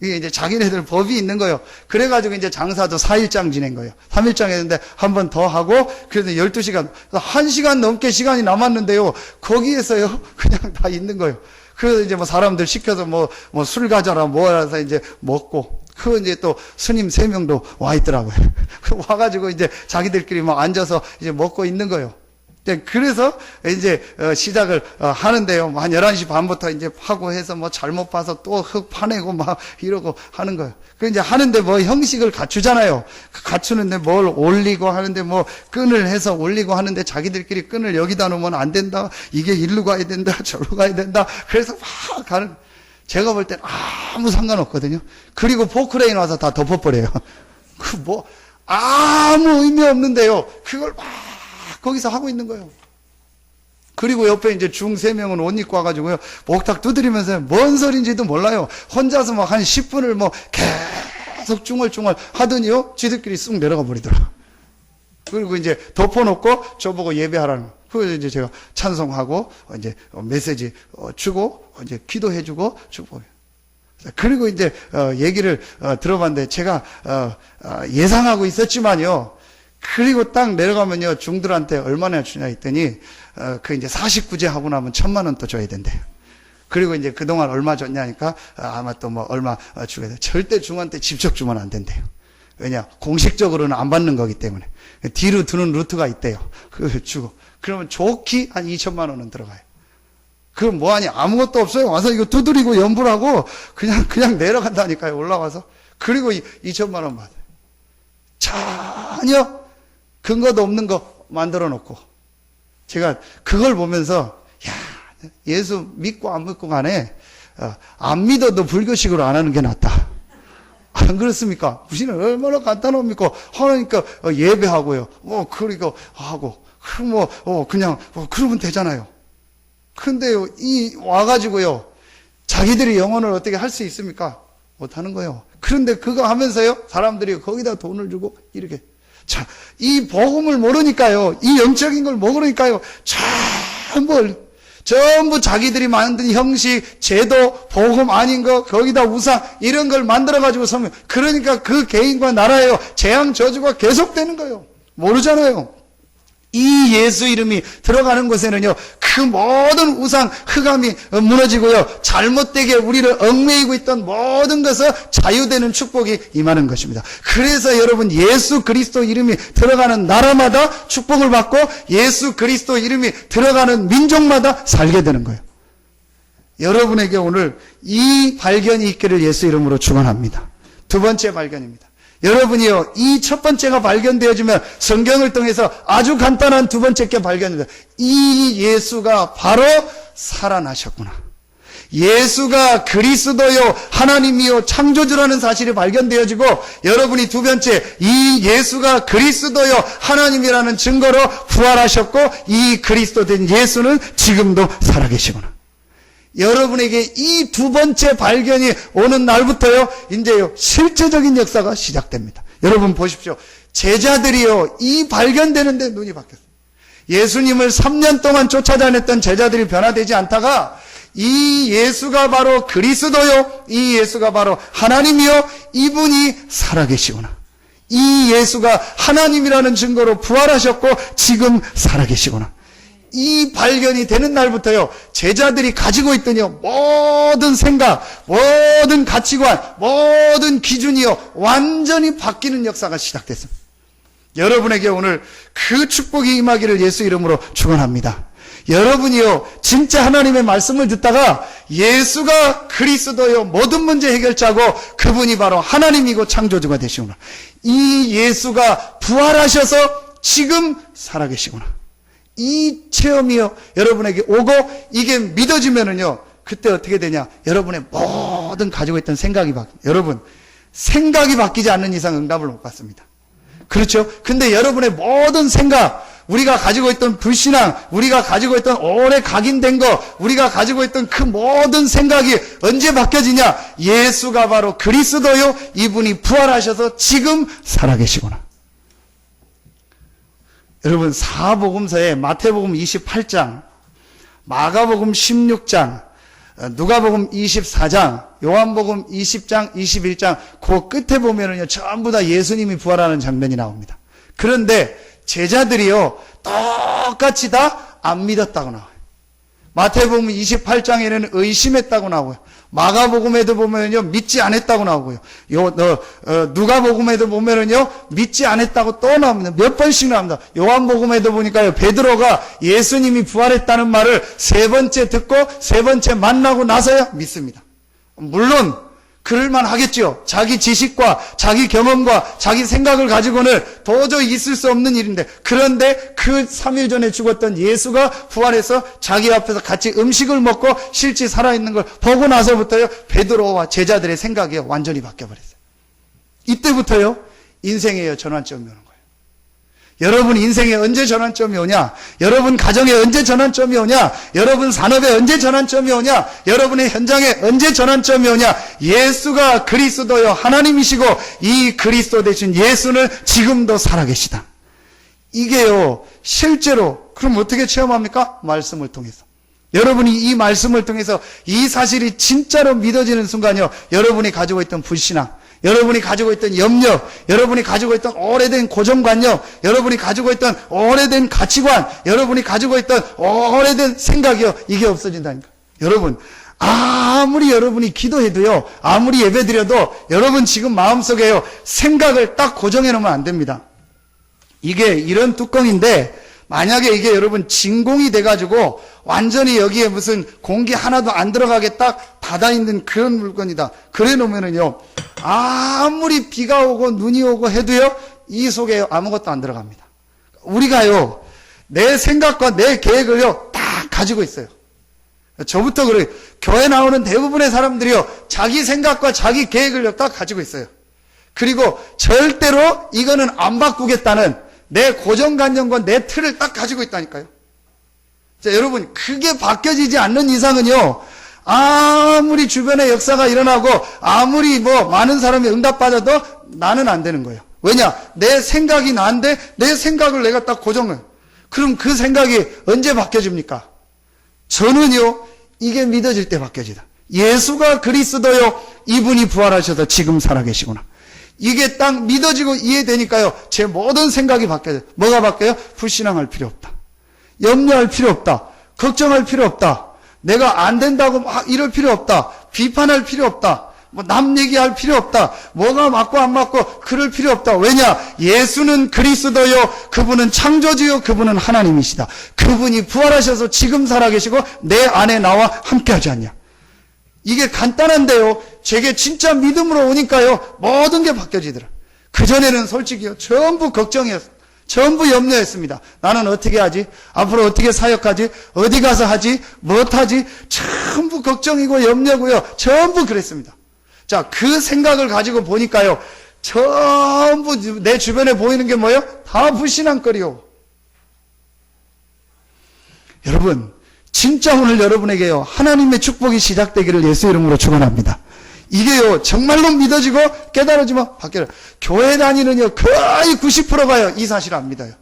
이게 이제 자기네들 법이 있는 거예요. 그래가지고 이제 장사도 4일장 지낸 거예요. 3일장 했는데 한 번 더 하고 그래서 12시간, 1시간 넘게 시간이 남았는데요. 거기에서요 그냥 다 있는 거예요. 그래서 이제 뭐 사람들 시켜서 뭐 술 가져라 뭐라서 이제 먹고 그 이제 또 스님 3명도 와 있더라고요. 와가지고 이제 자기들끼리 막 앉아서 이제 먹고 있는 거예요. 그래서 이제 시작을 하는데요. 한 11시 반부터 이제 파고 해서 뭐 잘못 봐서 또 흙 파내고 막 이러고 하는 거예요. 그 이제 하는데 뭐 형식을 갖추잖아요. 갖추는데 뭘 올리고 하는데 뭐 끈을 해서 올리고 하는데 자기들끼리 끈을 여기다 놓으면 안 된다. 이게 일로 가야 된다. 저로 가야 된다. 그래서 막 가는, 제가 볼 땐 아무 상관없거든요. 그리고 포크레인 와서 다 덮어버려요. 그 뭐 아무 의미 없는데요. 그걸 막 거기서 하고 있는 거예요. 그리고 옆에 이제 중 3명은 옷 입고 와가지고요. 목탁 두드리면서 뭔 소린지도 몰라요. 혼자서 막 한 10분을 뭐 계속 중얼중얼 하더니요. 지들끼리 쑥 내려가 버리더라. 그리고 이제 덮어놓고 저보고 예배하라는 거예요. 그래서 이제 제가 찬송하고 이제 메시지 주고 이제 기도해주고 주고. 그리고 이제 얘기를 들어봤는데 제가 예상하고 있었지만요. 그리고 딱 내려가면요, 중들한테 얼마나 주냐 했더니, 그 이제 49제 하고 나면 1,000만 원 또 줘야 된대요. 그리고 이제 그동안 얼마 줬냐니까, 아마 또 뭐 얼마 주게 돼. 절대 중한테 직접 주면 안 된대요. 왜냐, 공식적으로는 안 받는 거기 때문에. 뒤로 두는 루트가 있대요. 그걸 주고. 그러면 좋게 한 2,000만 원은 들어가요. 그럼 뭐하니? 아무것도 없어요. 와서 이거 두드리고 연불하고 그냥 내려간다니까요. 올라와서. 그리고 2,000만 원 받아요. 전혀 근거도 없는 거 만들어 놓고 제가 그걸 보면서 예수 믿고 안 믿고 간에 안 믿어도 불교식으로 안 하는 게 낫다. 안 그렇습니까? 무신은 얼마나 간단합니까? 하니까 예배하고요. 그리고 하고 그럼 그냥 그러면 되잖아요. 근데요, 와가지고요, 자기들이 영혼을 어떻게 할 수 있습니까? 못 하는 거예요. 그런데 그거 하면서요, 사람들이 거기다 돈을 주고 이렇게. 자, 이 복음을 모르니까요, 이 영적인 걸 모르니까요, 전부 자기들이 만든 형식, 제도, 복음 아닌 거, 거기다 우상, 이런 걸 만들어가지고 서면, 그러니까 그 개인과 나라예요, 재앙 저주가 계속되는 거예요. 모르잖아요. 이 예수 이름이 들어가는 곳에는요, 그 모든 우상, 흑암이 무너지고요, 잘못되게 우리를 얽매이고 있던 모든 것을 자유되는 축복이 임하는 것입니다. 그래서 여러분, 예수 그리스도 이름이 들어가는 나라마다 축복을 받고, 예수 그리스도 이름이 들어가는 민족마다 살게 되는 거예요. 여러분에게 오늘 이 발견이 있기를 예수 이름으로 축원합니다. 두 번째 발견입니다. 여러분이요, 이 첫 번째가 발견되어지면 성경을 통해서 아주 간단한 두 번째 게 발견됩니다. 이 예수가 바로 살아나셨구나. 예수가 그리스도요, 하나님이요, 창조주라는 사실이 발견되어지고, 여러분이 두 번째, 이 예수가 그리스도요, 하나님이라는 증거로 부활하셨고, 이 그리스도 된 예수는 지금도 살아계시구나. 여러분에게 이 두 번째 발견이 오는 날부터요, 이제요, 실제적인 역사가 시작됩니다. 여러분 보십시오. 제자들이요, 이 발견되는데 눈이 바뀌었어요. 예수님을 3년 동안 쫓아다녔던 제자들이 변화되지 않다가, 이 예수가 바로 그리스도요, 이 예수가 바로 하나님이요, 이분이 살아계시구나. 이 예수가 하나님이라는 증거로 부활하셨고 지금 살아계시구나. 이 발견이 되는 날부터요, 제자들이 가지고 있던 모든 생각, 모든 가치관, 모든 기준이요, 완전히 바뀌는 역사가 시작됐습니다. 여러분에게 오늘 그 축복이 임하기를 예수 이름으로 축원합니다. 여러분이요, 진짜 하나님의 말씀을 듣다가 예수가 그리스도요, 모든 문제 해결자고 그분이 바로 하나님이고 창조주가 되시구나. 이 예수가 부활하셔서 지금 살아계시구나. 이 체험이요, 여러분에게 오고 이게 믿어지면은요, 그때 어떻게 되냐? 여러분의 모든 가지고 있던 생각이 여러분, 생각이 바뀌지 않는 이상 응답을 못 받습니다. 그렇죠? 근데 여러분의 모든 생각, 우리가 가지고 있던 불신앙, 우리가 가지고 있던 오래 각인된 거, 우리가 가지고 있던 그 모든 생각이 언제 바뀌어지냐? 예수가 바로 그리스도요, 이분이 부활하셔서 지금 살아계시구나. 여러분, 사복음서에 마태복음 28장, 마가복음 16장, 누가복음 24장, 요한복음 20장, 21장, 그 끝에 보면은요, 전부 다 예수님이 부활하는 장면이 나옵니다. 그런데 제자들이요, 똑같이 다 안 믿었다고 나와요. 마태복음 28장에는 의심했다고 나오고요. 마가복음에도 보면은요, 믿지 않았다고 나오고요. 누가복음에도 보면은요, 믿지 않았다고 또 나옵니다. 몇 번씩 나옵니다. 요한복음에도 보니까요, 베드로가 예수님이 부활했다는 말을 세 번째 듣고 세 번째 만나고 나서야 믿습니다. 물론 그럴만 하겠죠. 자기 지식과 자기 경험과 자기 생각을 가지고는 도저히 있을 수 없는 일인데, 그런데 그 3일 전에 죽었던 예수가 부활해서 자기 앞에서 같이 음식을 먹고 실제 살아있는 걸 보고 나서부터요, 베드로와 제자들의 생각이 완전히 바뀌어버렸어요. 이때부터요, 인생의 전환점이 오는 거예요. 여러분 인생에 언제 전환점이 오냐? 여러분 가정에 언제 전환점이 오냐? 여러분 산업에 언제 전환점이 오냐? 여러분의 현장에 언제 전환점이 오냐? 예수가 그리스도요, 하나님이시고 이 그리스도 되신 예수는 지금도 살아계시다. 이게요, 실제로 그럼 어떻게 체험합니까? 말씀을 통해서. 여러분이 이 말씀을 통해서 이 사실이 진짜로 믿어지는 순간요, 여러분이 가지고 있던 불신앙, 여러분이 가지고 있던 염려, 여러분이 가지고 있던 오래된 고정관념, 여러분이 가지고 있던 오래된 가치관, 여러분이 가지고 있던 오래된 생각이요, 이게 없어진다니까. 여러분, 아무리 여러분이 기도해도요, 아무리 예배드려도 여러분 지금 마음속에요, 생각을 딱 고정해 놓으면 안 됩니다. 이게 이런 뚜껑인데, 만약에 이게 여러분 진공이 돼가지고 완전히 여기에 무슨 공기 하나도 안 들어가게 딱 닫아있는 그런 물건이다. 그래 놓으면은요, 아무리 비가 오고 눈이 오고 해도요, 이 속에 아무것도 안 들어갑니다. 우리가요, 내 생각과 내 계획을요, 딱 가지고 있어요. 저부터 그래요. 교회 나오는 대부분의 사람들이요, 자기 생각과 자기 계획을요, 딱 가지고 있어요. 그리고 절대로 이거는 안 바꾸겠다는 내 고정관념과 내 틀을 딱 가지고 있다니까요. 자, 여러분, 그게 바뀌어지지 않는 이상은요, 아무리 주변에 역사가 일어나고, 아무리 많은 사람이 응답받아도 나는 안 되는 거예요. 왜냐? 내 생각이 나인데, 내 생각을 내가 딱 고정을. 그럼 그 생각이 언제 바뀌어집니까? 저는요, 이게 믿어질 때 바뀌어지다. 예수가 그리스도요, 이분이 부활하셔서 지금 살아계시구나. 이게 딱 믿어지고 이해되니까요, 제 모든 생각이 바뀌어요. 뭐가 바뀌어요? 불신앙할 필요 없다. 염려할 필요 없다. 걱정할 필요 없다. 내가 안 된다고 이럴 필요 없다. 비판할 필요 없다. 남 얘기할 필요 없다. 뭐가 맞고 안 맞고 그럴 필요 없다. 왜냐? 예수는 그리스도요, 그분은 창조주요, 그분은 하나님이시다. 그분이 부활하셔서 지금 살아계시고 내 안에 나와 함께하지 않냐. 이게 간단한데요, 제게 진짜 믿음으로 오니까요, 모든 게 바뀌어지더라. 그전에는 솔직히요, 전부 걱정이었어요. 전부 염려했습니다. 나는 어떻게 하지? 앞으로 어떻게 사역하지? 어디 가서 하지? 무엇하지? 전부 걱정이고 염려고요. 전부 그랬습니다. 자, 그 생각을 가지고 보니까요, 전부 내 주변에 보이는 게 뭐예요? 다 불신앙거리요. 여러분, 진짜 오늘 여러분에게요, 하나님의 축복이 시작되기를 예수 이름으로 축원합니다. 이게요, 정말로 믿어지고 깨달아지면 바뀌어요. 교회 다니는요, 거의 90%가요, 이 사실을 안 믿어요.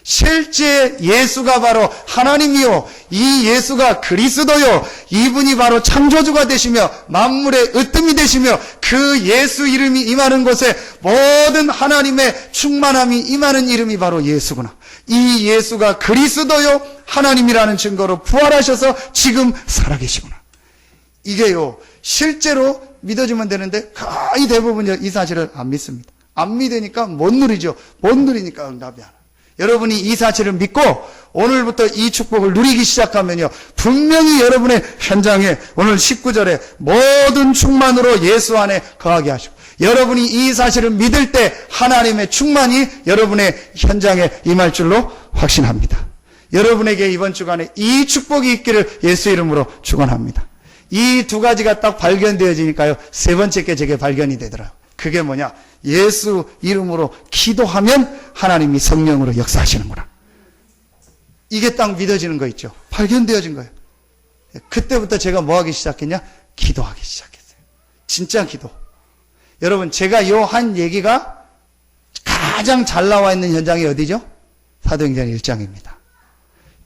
실제 예수가 바로 하나님이요, 이 예수가 그리스도요, 이분이 바로 창조주가 되시며 만물의 으뜸이 되시며 그 예수 이름이 임하는 곳에 모든 하나님의 충만함이 임하는 이름이 바로 예수구나. 이 예수가 그리스도요, 하나님이라는 증거로 부활하셔서 지금 살아계시구나. 이게요, 실제로 믿어지면 되는데 거의 대부분이 이 사실을 안 믿습니다. 안 믿으니까 못 누리죠. 못 누리니까 응답이 안 와요. 여러분이 이 사실을 믿고 오늘부터 이 축복을 누리기 시작하면요, 분명히 여러분의 현장에 오늘 19절에 모든 충만으로 예수 안에 거하게 하시고, 여러분이 이 사실을 믿을 때 하나님의 충만이 여러분의 현장에 임할 줄로 확신합니다. 여러분에게 이번 주간에 이 축복이 있기를 예수 이름으로 축원합니다. 이 두 가지가 딱 발견되어지니까요, 세 번째 게 제게 발견이 되더라고요. 그게 뭐냐? 예수 이름으로 기도하면 하나님이 성령으로 역사하시는구나. 이게 딱 믿어지는 거 있죠. 발견되어진 거예요. 그때부터 제가 뭐 하기 시작했냐? 기도하기 시작했어요. 진짜 기도. 여러분, 제가 요 한 얘기가 가장 잘 나와 있는 현장이 어디죠? 사도행전 1장입니다.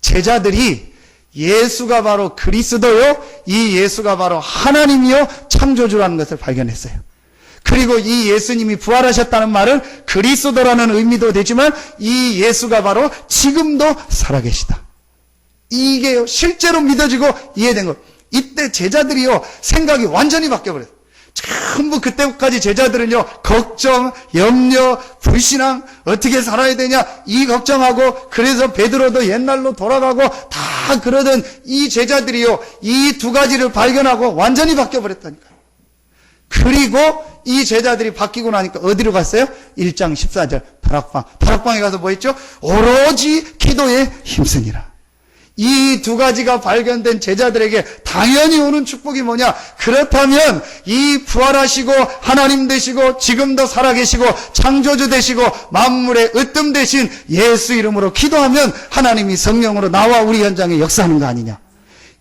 제자들이 예수가 바로 그리스도요, 이 예수가 바로 하나님이요, 창조주라는 것을 발견했어요. 그리고 이 예수님이 부활하셨다는 말은 그리스도라는 의미도 되지만 이 예수가 바로 지금도 살아계시다. 이게 실제로 믿어지고 이해된 것. 이때 제자들이요, 생각이 완전히 바뀌어버렸어요. 전부 그때까지 제자들은요, 걱정, 염려, 불신앙, 어떻게 살아야 되냐, 이 걱정하고, 그래서 베드로도 옛날로 돌아가고 다 그러던 이 제자들이요, 이 두 가지를 발견하고 완전히 바뀌어버렸다니까요. 그리고 이 제자들이 바뀌고 나니까 어디로 갔어요? 1장 14절 다락방. 다락방에 가서 뭐 했죠? 오로지 기도에 힘쓰니라. 이 두 가지가 발견된 제자들에게 당연히 오는 축복이 뭐냐? 그렇다면 이 부활하시고 하나님 되시고 지금도 살아계시고 창조주 되시고 만물의 으뜸 되신 예수 이름으로 기도하면 하나님이 성령으로 나와 우리 현장에 역사하는 거 아니냐?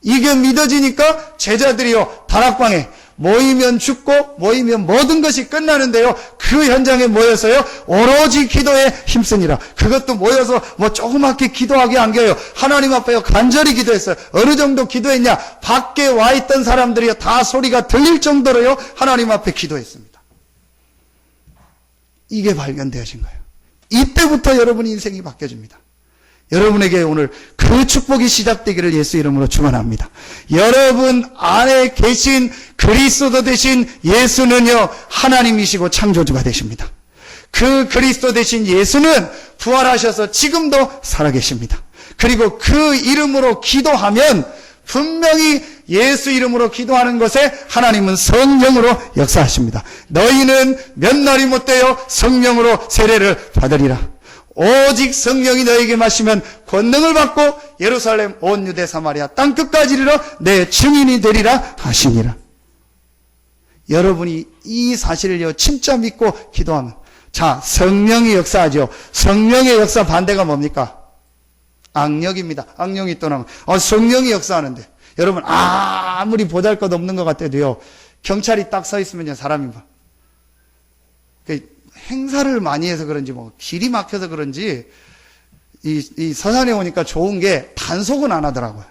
이게 믿어지니까 제자들이요, 다락방에 모이면 죽고 모이면 모든 것이 끝나는데요, 그 현장에 모여서요, 오로지 기도에 힘쓰니라. 그것도 모여서 뭐 조그맣게 기도하게 안겨요. 하나님 앞에요, 간절히 기도했어요. 어느 정도 기도했냐? 밖에 와 있던 사람들이요, 다 소리가 들릴 정도로요, 하나님 앞에 기도했습니다. 이게 발견되어진 거예요. 이때부터 여러분의 인생이 바뀌어집니다. 여러분에게 오늘 그 축복이 시작되기를 예수 이름으로 축원합니다. 여러분 안에 계신 그리스도 되신 예수는요, 하나님이시고 창조주가 되십니다. 그 그리스도 되신 예수는 부활하셔서 지금도 살아계십니다. 그리고 그 이름으로 기도하면 분명히 예수 이름으로 기도하는 것에 하나님은 성령으로 역사하십니다. 너희는 몇 날이 못되어 성령으로 세례를 받으리라. 오직 성령이 너에게 마시면 권능을 받고 예루살렘 온 유대 사마리아 땅끝까지 이르러 내 증인이 되리라 하시니라. 여러분이 이 사실을요, 진짜 믿고 기도하면, 자, 성령이 역사하죠. 성령의 역사 반대가 뭡니까? 악력입니다. 악령이 떠나면 성령이 역사하는데, 여러분 아무리 보잘것없는 것 같아도요, 경찰이 딱 서 있으면요, 사람이 막 행사를 많이 해서 그런지 뭐 길이 막혀서 그런지 이 서산에 오니까 좋은 게 단속은 안 하더라고요.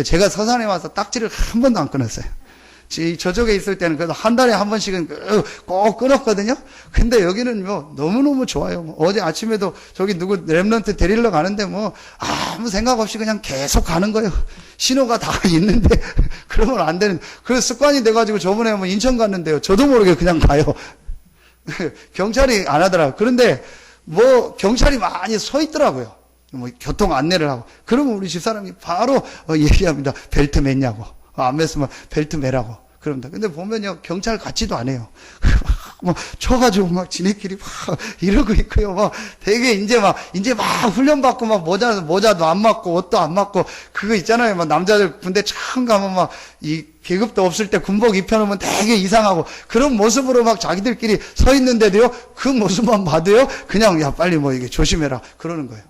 제가 서산에 와서 딱지를 한 번도 안 끊었어요. 저쪽에 있을 때는 그래도 한 달에 한 번씩은 꼭 끊었거든요. 근데 여기는 뭐 너무너무 좋아요. 뭐 어제 아침에도 저기 누구 랩런트 데리러 가는데 뭐 아무 생각 없이 그냥 계속 가는 거예요. 신호가 다 있는데 그러면 안 되는. 그래서 습관이 돼가지고 저번에 뭐 인천 갔는데요, 저도 모르게 그냥 가요. 경찰이 안 하더라고요. 그런데 뭐 경찰이 많이 서 있더라고요. 뭐 교통 안내를 하고. 그러면 우리 집사람이 바로 얘기합니다. 벨트 맸냐고. 안 맸으면 벨트 매라고. 그럽니다. 근데 보면요, 경찰 같지도 않아요. 막 쳐가지고 막 지네끼리 막 이러고 있고요. 막 되게 이제 막 훈련받고 막 모자도 안 맞고 옷도 안 맞고 그거 있잖아요. 막 남자들 군대 처음 가면 막 이 계급도 없을 때 군복 입혀놓으면 되게 이상하고 그런 모습으로 막 자기들끼리 서 있는데도요. 그 모습만 봐도요. 그냥 야 빨리 뭐 이게 조심해라 그러는 거예요.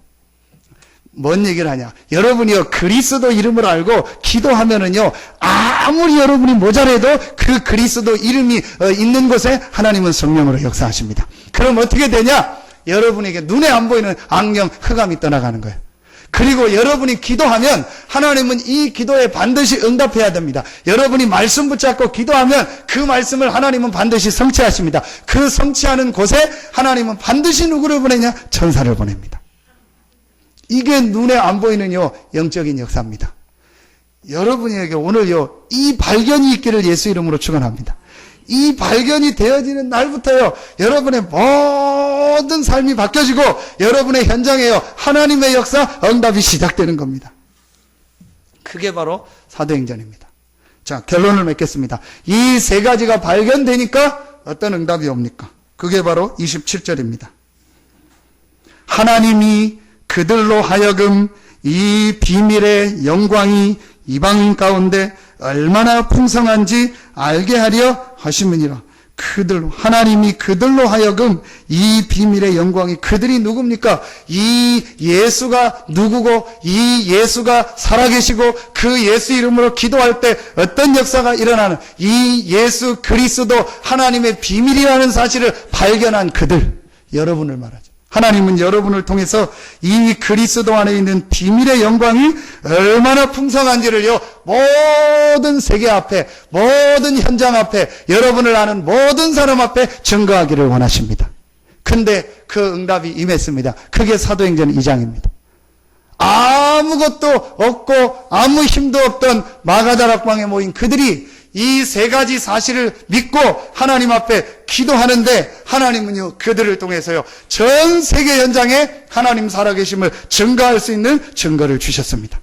뭔 얘기를 하냐? 여러분이요 그리스도 이름을 알고 기도하면은요 아무리 여러분이 모자라도 그 그리스도 이름이 있는 곳에 하나님은 성령으로 역사하십니다. 그럼 어떻게 되냐? 여러분에게 눈에 안 보이는 악령 흑암이 떠나가는 거예요. 그리고 여러분이 기도하면 하나님은 이 기도에 반드시 응답해야 됩니다. 여러분이 말씀 붙잡고 기도하면 그 말씀을 하나님은 반드시 성취하십니다. 그 성취하는 곳에 하나님은 반드시 누구를 보내냐? 천사를 보냅니다. 이게 눈에 안 보이는요 영적인 역사입니다. 여러분에게 오늘요 이 발견이 있기를 예수 이름으로 축원합니다. 이 발견이 되어지는 날부터요 여러분의 모든 삶이 바뀌어지고 여러분의 현장에요 하나님의 역사 응답이 시작되는 겁니다. 그게 바로 사도행전입니다. 자 결론을 맺겠습니다. 이 세 가지가 발견되니까 어떤 응답이 옵니까? 그게 바로 27절입니다. 하나님이 그들로 하여금 이 비밀의 영광이 이방 가운데 얼마나 풍성한지 알게 하려 하심이니라. 하나님이 그들로 하여금 이 비밀의 영광이 그들이 누굽니까? 이 예수가 누구고 이 예수가 살아계시고 그 예수 이름으로 기도할 때 어떤 역사가 일어나는 이 예수 그리스도 하나님의 비밀이라는 사실을 발견한 그들 여러분을 말하죠. 하나님은 여러분을 통해서 이 그리스도 안에 있는 비밀의 영광이 얼마나 풍성한지를요 모든 세계 앞에 모든 현장 앞에 여러분을 아는 모든 사람 앞에 증거하기를 원하십니다. 근데 그 응답이 임했습니다. 그게 사도행전 2장입니다. 아무것도 없고 아무 힘도 없던 마가다락방에 모인 그들이 이 세 가지 사실을 믿고 하나님 앞에 기도하는데 하나님은요 그들을 통해서요 전 세계 현장에 하나님 살아계심을 증거할 수 있는 증거를 주셨습니다.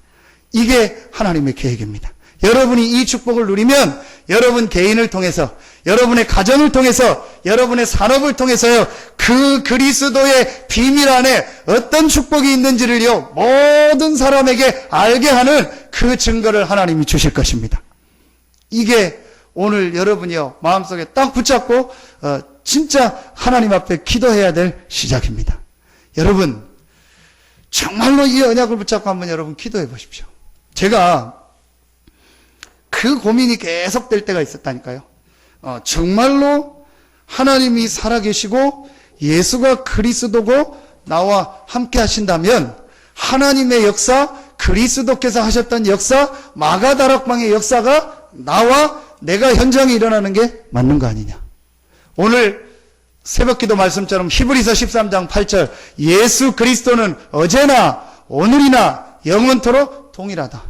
이게 하나님의 계획입니다. 여러분이 이 축복을 누리면 여러분 개인을 통해서 여러분의 가정을 통해서 여러분의 산업을 통해서요 그 그리스도의 비밀 안에 어떤 축복이 있는지를요 모든 사람에게 알게 하는 그 증거를 하나님이 주실 것입니다. 이게 오늘 여러분이요 마음속에 딱 붙잡고 진짜 하나님 앞에 기도해야 될 시작입니다. 여러분 정말로 이 언약을 붙잡고 한번 여러분 기도해 보십시오. 제가 그 고민이 계속될 때가 있었다니까요. 정말로 하나님이 살아계시고 예수가 그리스도고 나와 함께 하신다면 하나님의 역사, 그리스도께서 하셨던 역사, 마가다락방의 역사가 나와 내가 현장에 일어나는 게 맞는 거 아니냐. 오늘 새벽기도 말씀처럼 히브리서 13장 8절 예수 그리스도는 어제나 오늘이나 영원토록 동일하다.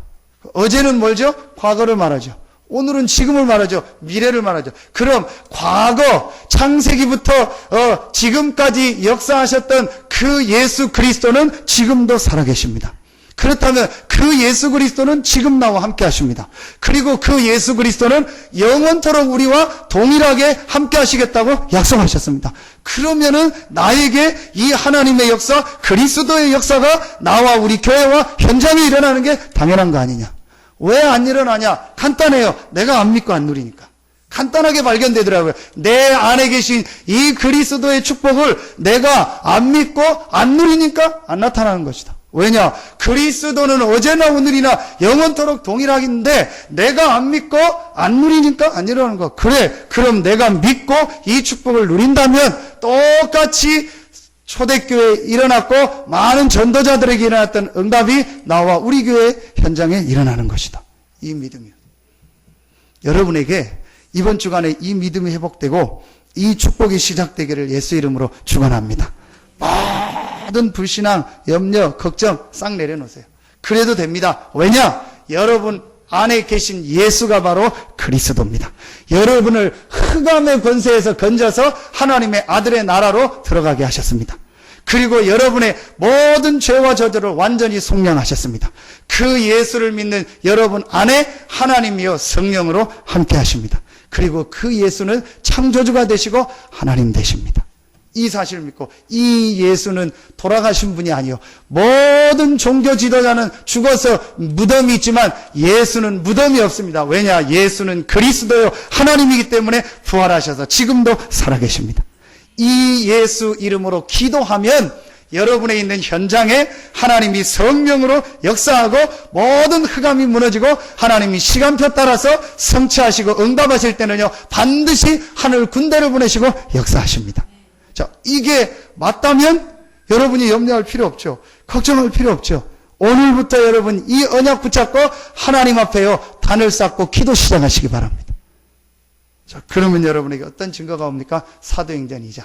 어제는 뭘죠? 과거를 말하죠. 오늘은 지금을 말하죠. 미래를 말하죠. 그럼 과거 창세기부터 지금까지 역사하셨던 그 예수 그리스도는 지금도 살아계십니다. 그렇다면 그 예수 그리스도는 지금 나와 함께 하십니다. 그리고 그 예수 그리스도는 영원토록 우리와 동일하게 함께 하시겠다고 약속하셨습니다. 그러면은 나에게 이 하나님의 역사, 그리스도의 역사가 나와 우리 교회와 현장에 일어나는 게 당연한 거 아니냐. 왜 안 일어나냐? 간단해요. 내가 안 믿고 안 누리니까. 간단하게 발견되더라고요. 내 안에 계신 이 그리스도의 축복을 내가 안 믿고 안 누리니까 안 나타나는 것이다. 왜냐? 그리스도는 어제나 오늘이나 영원토록 동일하긴데 내가 안 믿고 안 누리니까 안 일어나는 거. 그래, 그럼 내가 믿고 이 축복을 누린다면 똑같이 초대교회에 일어났고 많은 전도자들에게 일어났던 응답이 나와 우리 교회 현장에 일어나는 것이다. 이 믿음이요. 여러분에게 이번 주간에 이 믿음이 회복되고 이 축복이 시작되기를 예수 이름으로 축원합니다. 모든 불신앙, 염려, 걱정 싹 내려놓으세요. 그래도 됩니다. 왜냐? 여러분 안에 계신 예수가 바로 그리스도입니다. 여러분을 흑암의 권세에서 건져서 하나님의 아들의 나라로 들어가게 하셨습니다. 그리고 여러분의 모든 죄와 저주를 완전히 속량하셨습니다. 그 예수를 믿는 여러분 안에 하나님이요 성령으로 함께 하십니다. 그리고 그 예수는 창조주가 되시고 하나님 되십니다. 이 사실을 믿고 이 예수는 돌아가신 분이 아니요 모든 종교 지도자는 죽어서 무덤이 있지만 예수는 무덤이 없습니다. 왜냐? 예수는 그리스도요 하나님이기 때문에 부활하셔서 지금도 살아계십니다. 이 예수 이름으로 기도하면 여러분에 있는 현장에 하나님이 성령으로 역사하고 모든 흑암이 무너지고 하나님이 시간표 따라서 성취하시고 응답하실 때는요 반드시 하늘 군대를 보내시고 역사하십니다. 자, 이게 맞다면 여러분이 염려할 필요 없죠. 걱정할 필요 없죠. 오늘부터 여러분 이 언약 붙잡고 하나님 앞에요 단을 쌓고 기도 시작하시기 바랍니다. 자, 그러면 여러분에게 어떤 증거가 옵니까? 사도행전 2장.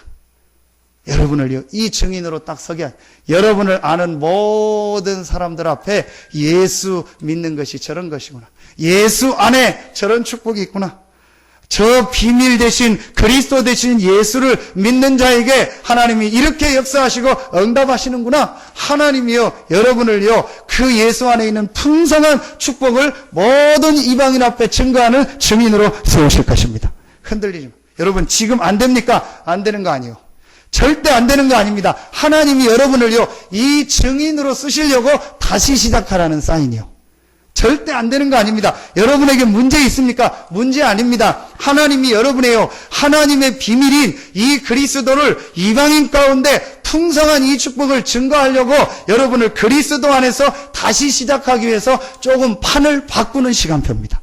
여러분을요 이 증인으로 딱 서게 한 여러분을 아는 모든 사람들 앞에 예수 믿는 것이 저런 것이구나. 예수 안에 저런 축복이 있구나. 저 비밀 대신 그리스도 대신 예수를 믿는 자에게 하나님이 이렇게 역사하시고 응답하시는구나. 하나님이요 여러분을요 그 예수 안에 있는 풍성한 축복을 모든 이방인 앞에 증거하는 증인으로 세우실 것입니다. 흔들리지 마. 여러분 지금 안 됩니까? 안 되는 거 아니에요. 절대 안 되는 거 아닙니다. 하나님이 여러분을요 이 증인으로 쓰시려고 다시 시작하라는 사인이요. 절대 안 되는 거 아닙니다. 여러분에게 문제 있습니까? 문제 아닙니다. 하나님이 여러분의요 하나님의 비밀인 이 그리스도를 이방인 가운데 풍성한 이 축복을 증거하려고 여러분을 그리스도 안에서 다시 시작하기 위해서 조금 판을 바꾸는 시간표입니다.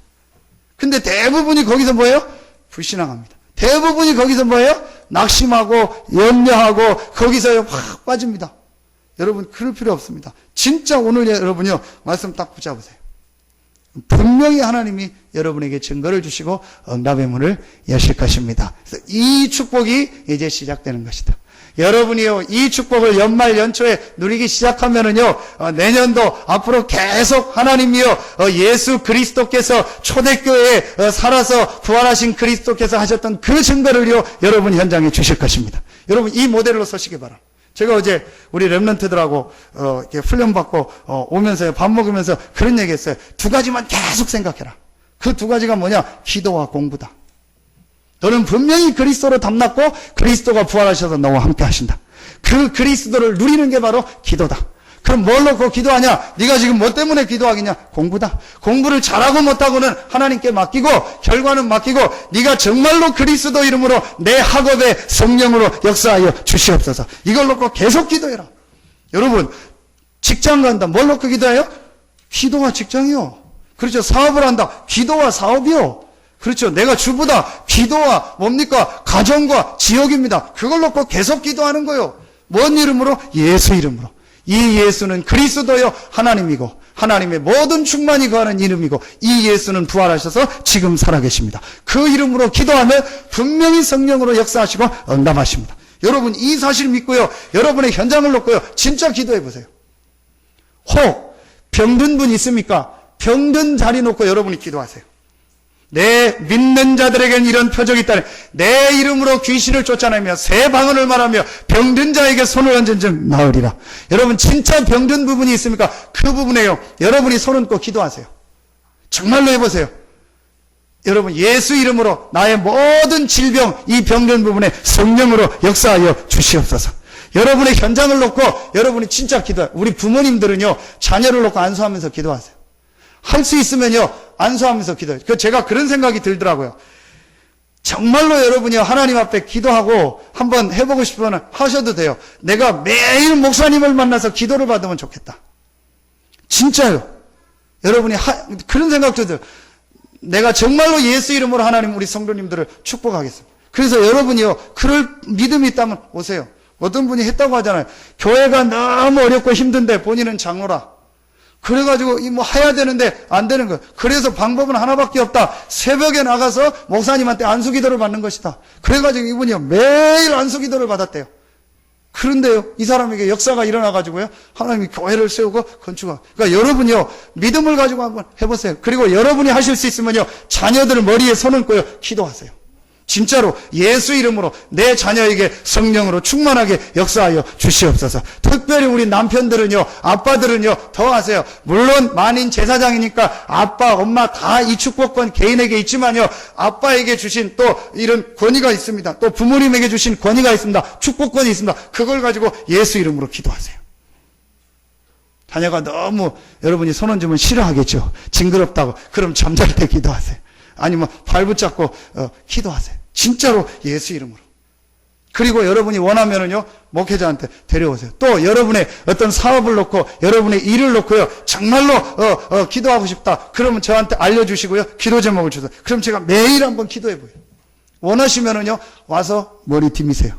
근데 대부분이 거기서 뭐예요? 불신앙합니다. 대부분이 거기서 뭐예요? 낙심하고 염려하고 거기서 확 빠집니다. 여러분 그럴 필요 없습니다. 진짜 오늘 여러분요 말씀 딱 붙잡으세요. 분명히 하나님이 여러분에게 증거를 주시고 응답의 문을 여실 것입니다. 그래서 이 축복이 이제 시작되는 것이다. 여러분이요 이 축복을 연말 연초에 누리기 시작하면은요 내년도 앞으로 계속 하나님이요 예수 그리스도께서 초대교회에 살아서 부활하신 그리스도께서 하셨던 그 증거를요 여러분 현장에 주실 것입니다. 여러분 이 모델로 서시기 바랍니다. 제가 어제 우리 랩런트들하고 이렇게 훈련받고 오면서 밥 먹으면서 그런 얘기했어요. 두 가지만 계속 생각해라. 그 두 가지가 뭐냐? 기도와 공부다. 너는 분명히 그리스도로 담났고 그리스도가 부활하셔서 너와 함께 하신다. 그 그리스도를 누리는 게 바로 기도다. 그럼 뭘 놓고 기도하냐? 네가 지금 뭐 때문에 기도하겠냐? 공부다. 공부를 잘하고 못하고는 하나님께 맡기고 결과는 맡기고 네가 정말로 그리스도 이름으로 내 학업에 성령으로 역사하여 주시옵소서. 이걸 놓고 계속 기도해라. 여러분 직장 간다. 뭘 놓고 기도해요? 기도와 직장이요. 그렇죠. 사업을 한다. 기도와 사업이요. 그렇죠. 내가 주부다. 기도와 뭡니까? 가정과 지역입니다. 그걸 놓고 계속 기도하는 거요. 뭔 이름으로? 예수 이름으로. 이 예수는 그리스도요 하나님이고 하나님의 모든 충만이 거하는 이름이고 이 예수는 부활하셔서 지금 살아계십니다. 그 이름으로 기도하면 분명히 성령으로 역사하시고 응답하십니다. 여러분 이 사실 믿고요 여러분의 현장을 놓고요 진짜 기도해 보세요. 혹 병든 분 있습니까? 병든 자리 놓고 여러분이 기도하세요. 내 믿는 자들에겐 이런 표적이 있다네. 내 이름으로 귀신을 쫓아내며 새 방언을 말하며 병든 자에게 손을 얹은 즉 나으리라. 여러분 진짜 병든 부분이 있습니까? 그 부분에요 여러분이 손 얹고 기도하세요. 정말로 해보세요. 여러분 예수 이름으로 나의 모든 질병 이 병든 부분에 성령으로 역사하여 주시옵소서. 여러분의 현장을 놓고 여러분이 진짜 기도해요. 우리 부모님들은요 자녀를 놓고 안수하면서 기도하세요. 할 수 있으면요 안수하면서 기도해요. 제가 그런 생각이 들더라고요. 정말로 여러분이요 하나님 앞에 기도하고 한번 해보고 싶으면 하셔도 돼요. 내가 매일 목사님을 만나서 기도를 받으면 좋겠다. 진짜요. 여러분이 그런 생각도 들어요. 내가 정말로 예수 이름으로 하나님 우리 성도님들을 축복하겠습니다. 그래서 여러분이요 그럴 믿음이 있다면 오세요. 어떤 분이 했다고 하잖아요. 교회가 너무 어렵고 힘든데 본인은 장로라. 그래가지고 뭐 해야 되는데 안 되는 거예요. 그래서 방법은 하나밖에 없다. 새벽에 나가서 목사님한테 안수기도를 받는 것이다. 그래가지고 이분이요 매일 안수기도를 받았대요. 그런데요 이 사람에게 역사가 일어나가지고요 하나님이 교회를 세우고 건축하고. 그러니까 여러분이요 믿음을 가지고 한번 해보세요. 그리고 여러분이 하실 수 있으면요 자녀들 머리에 손 얹고요 기도하세요. 진짜로 예수 이름으로 내 자녀에게 성령으로 충만하게 역사하여 주시옵소서. 특별히 우리 남편들은요, 아빠들은요, 더 하세요. 물론 만인 제사장이니까 아빠, 엄마 다 이 축복권 개인에게 있지만요, 아빠에게 주신 또 이런 권위가 있습니다. 또 부모님에게 주신 권위가 있습니다. 축복권이 있습니다. 그걸 가지고 예수 이름으로 기도하세요. 자녀가 너무 여러분이 손 얹으면 싫어하겠죠. 징그럽다고. 그럼 잠잘 때 기도하세요. 아니면 발 붙잡고 기도하세요. 진짜로 예수 이름으로. 그리고 여러분이 원하면은요, 목회자한테 데려오세요. 또 여러분의 어떤 사업을 놓고 여러분의 일을 놓고요, 정말로 기도하고 싶다. 그러면 저한테 알려주시고요, 기도 제목을 주세요. 그럼 제가 매일 한번 기도해보여요. 원하시면은요, 와서 머리 디미세요.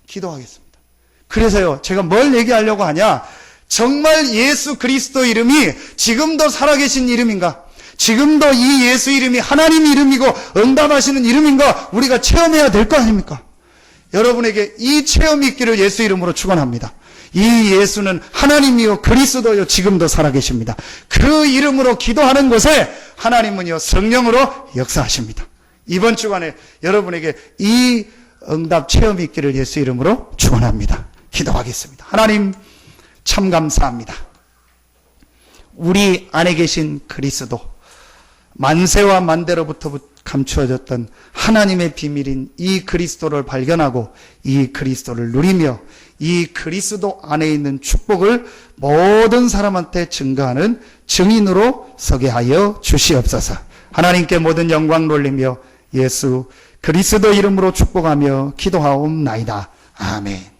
기도하겠습니다. 그래서요, 제가 뭘 얘기하려고 하냐, 정말 예수 그리스도 이름이 지금도 살아계신 이름인가? 지금도 이 예수 이름이 하나님 이름이고 응답하시는 이름인가? 우리가 체험해야 될 거 아닙니까? 여러분에게 이 체험이 있기를 예수 이름으로 축원합니다. 이 예수는 하나님이요 그리스도요 지금도 살아계십니다. 그 이름으로 기도하는 곳에 하나님은요 성령으로 역사하십니다. 이번 주간에 여러분에게 이 응답 체험이 있기를 예수 이름으로 축원합니다. 기도하겠습니다. 하나님 참 감사합니다. 우리 안에 계신 그리스도, 만세와 만대로부터 감추어졌던 하나님의 비밀인 이 그리스도를 발견하고 이 그리스도를 누리며 이 그리스도 안에 있는 축복을 모든 사람한테 증거하는 증인으로 서게 하여 주시옵소서. 하나님께 모든 영광 돌리며 예수 그리스도 이름으로 축복하며 기도하옵나이다. 아멘.